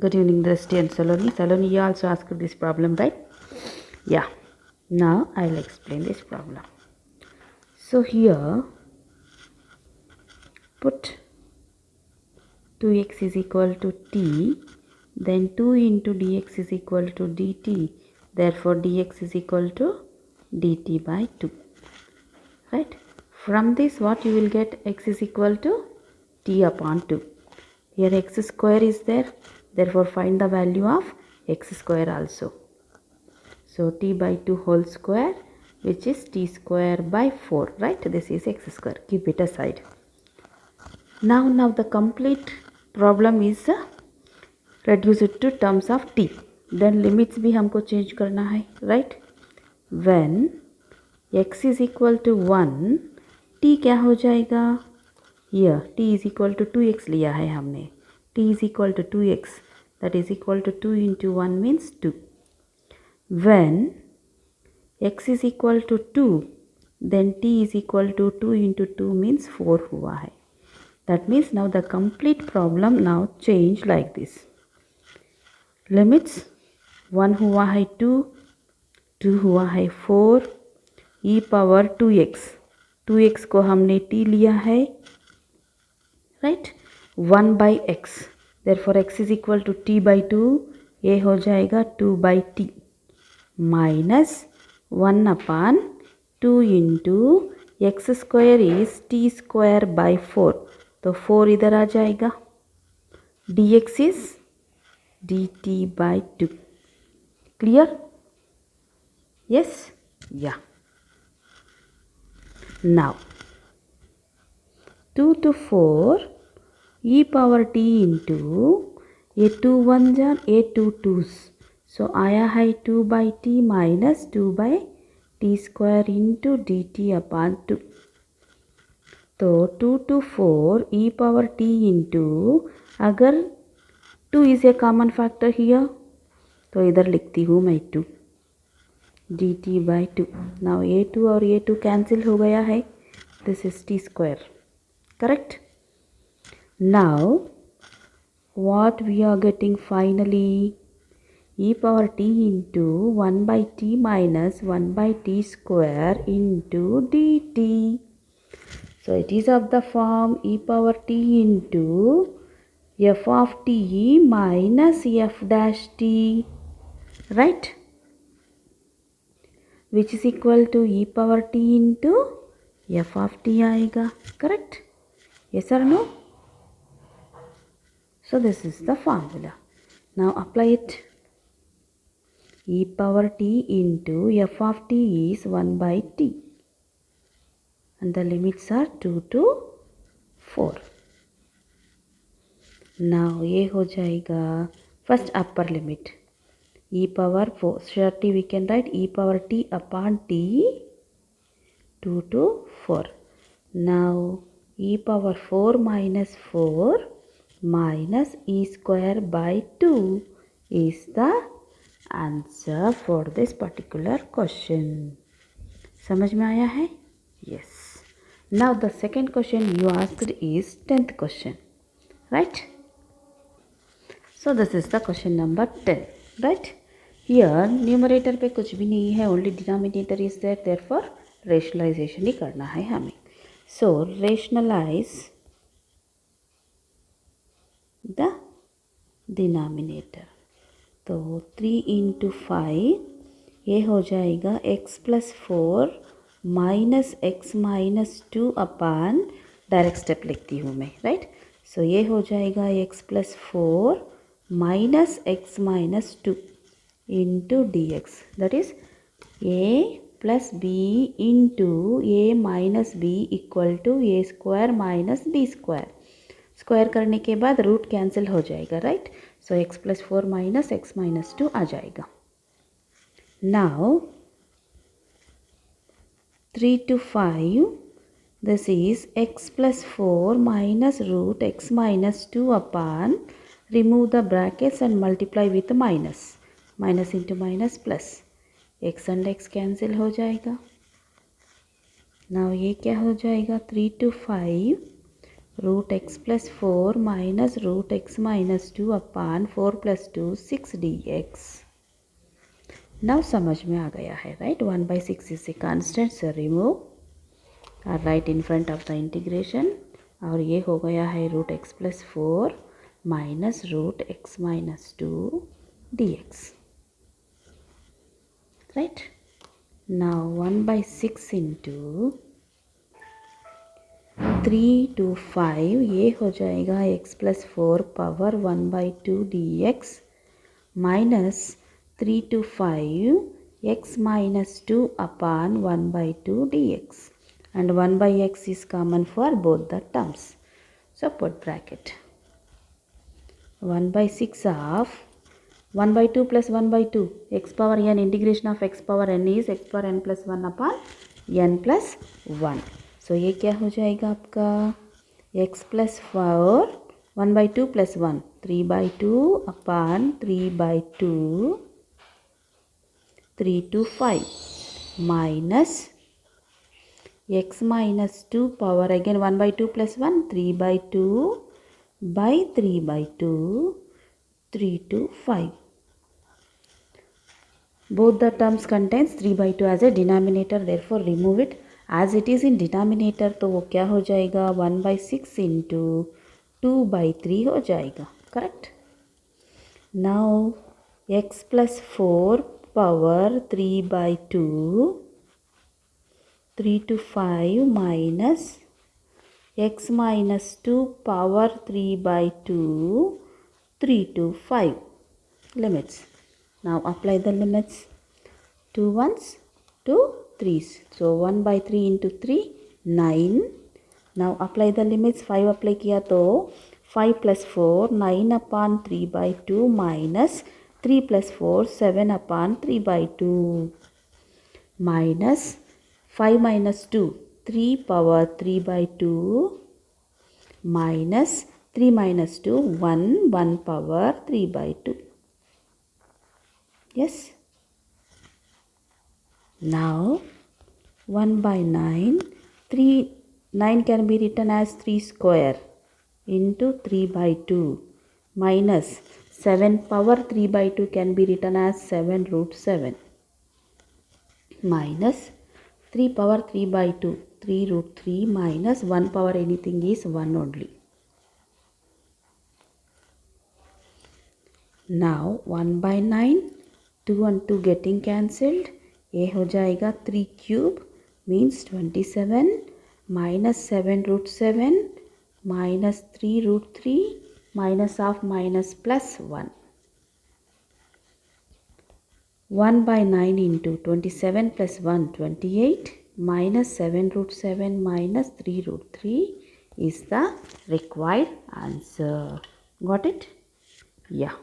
Good evening, Drishti and Saloni. Saloni, you also asked this problem, right? Yeah. Now I'll explain this problem. So here, put 2x is equal to t, then 2 into dx is equal to dt. Therefore, dx is equal to dt by 2. Right? From this, what you will get? X is equal to t upon 2. Here x square is there. Therefore, find the value of x square also. So t by 2 whole square, which is t square by 4, right? This is x square. Keep it aside. Now the complete problem is reduce it to terms of t. Then limits भी हमको change करना है, right? When x is equal to 1, t क्या हो जाएगा? Here t is equal to 2x लिया है हमने. t is equal to 2x, that is equal to 2 into 1 means 2. When x is equal to 2, then t is equal to 2 into 2 means 4 हुआ है. That means now the complete problem now change like this. Limits 1 हुआ है 2, 2 हुआ है 4, e power 2x. 2x को हमने t लिया है, right? 1 by x. Therefore x is equal to t by 2. ये हो जाएगा 2 by t minus 1 upon 2 into x square is t square by 4. तो 4 इधर आ जाएगा. dx is dt by 2. Clear? Yes? Yeah. Now 2 to 4 e power t into ये 2 1 जा ये 2 2s. So आया है 2 by t minus 2 by t square into dt upon 2. तो 2 to 4 e power t into, अगर 2 is a common factor here, तो इधर लिखती हूँ मैं 2 dt by 2. Now ये 2 और ये 2 कैंसिल हो गया है. This is t square. Correct? Now what we are getting finally? E power t into 1 by t minus 1 by t square into dt. So it is of the form e power t into f of t minus f dash t, right? Which is equal to e power t into f of t आएगा. Correct? Yes or no? So this is the formula. Now apply it. E power t into f of t is 1 by t. And the limits are 2 to 4. Now ये हो जाएगा first upper limit. E power 4. Surely we can write e power t upon t 2 to 4. Now e power 4 minus 4 minus e square by 2 is the answer for this particular question. समझ में आया है? Yes. Now the second question you asked is 10th question, right? So this is the question number 10, right? Here numerator पे कुछ भी नहीं है, only denominator is there, therefore rationalization ही करना है हमें. So rationalize the denominator. तो 3 into 5 ये हो जाएगा x plus 4 minus x minus 2 upon, direct step लिखती हूँ मैं, राइट? सो ये हो जाएगा x plus 4 minus x minus 2 into dx, that is a plus b into a minus b equal to a square minus b square. Square करने के बाद root cancel हो जाएगा, राइट? सो x plus 4 minus x minus 2 आ जाएगा. Now 3 to 5, this is x plus 4 minus root x minus 2 upon, remove the brackets and multiply with minus. Minus into minus plus, x and x cancel हो जाएगा. Now ये क्या हो जाएगा? 3 to 5 root x plus 4 minus root x minus 2 upon 4 plus 2 6 dx. Now समझ में आ गया है, right? 1/6 is a constant, so remove or write in front of the integration. और ये हो गया है root x plus 4 minus root x minus 2 dx, right? Now 1/6 into 3 to 5, ये हो जाएगा x plus 4 power 1/2 dx minus 3 to 5 x minus 2 upon 1/2 dx, and 1/x is common for both the terms, so put bracket. 1/6 of 1/2 plus 1/2 x power n, integration of x power n is x power n plus 1 upon n plus 1. So ये क्या हो जाएगा आपका x plus 4 1/2 plus 1 3/2 upon 3/2 3 to 5 minus x minus 2 power again 1/2 plus 1 3/2 by 3/2 3 to 5. Both the terms contains 3/2 as a denominator, therefore remove it. As it is in denominator तो वो क्या हो जाएगा 1/6 into 2/3 हो जाएगा, correct? Now x plus 4 power 3/2 3 to 5 minus x minus 2 power 3/2 3 to 5. Limits. Now apply the limits. 2 ones, 2 3s. So 1/3 into 3 9. Now apply the limits. 5 apply किया तो 5 plus 4 9 upon 3/2 minus 3 plus 4 7 upon 3/2 minus 5 minus 2 3 power 3/2 minus 3 minus 2 1 power 3/2. Yes. Now 1/9, 9 can be written as 3 square into 3/2 minus 7 power 3/2 can be written as 7 root 7 minus 3 power 3/2 3 root 3 minus 1 power anything is 1 only. Now 1/9, 2 and 2 getting cancelled. ये हो जाएगा 3 cube means 27 minus 7 root 7 minus 3 root 3 minus of minus plus 1. 1/9 into 27 plus 1 28 minus 7 root 7 minus 3 root 3 is the required answer. Got it? Yeah.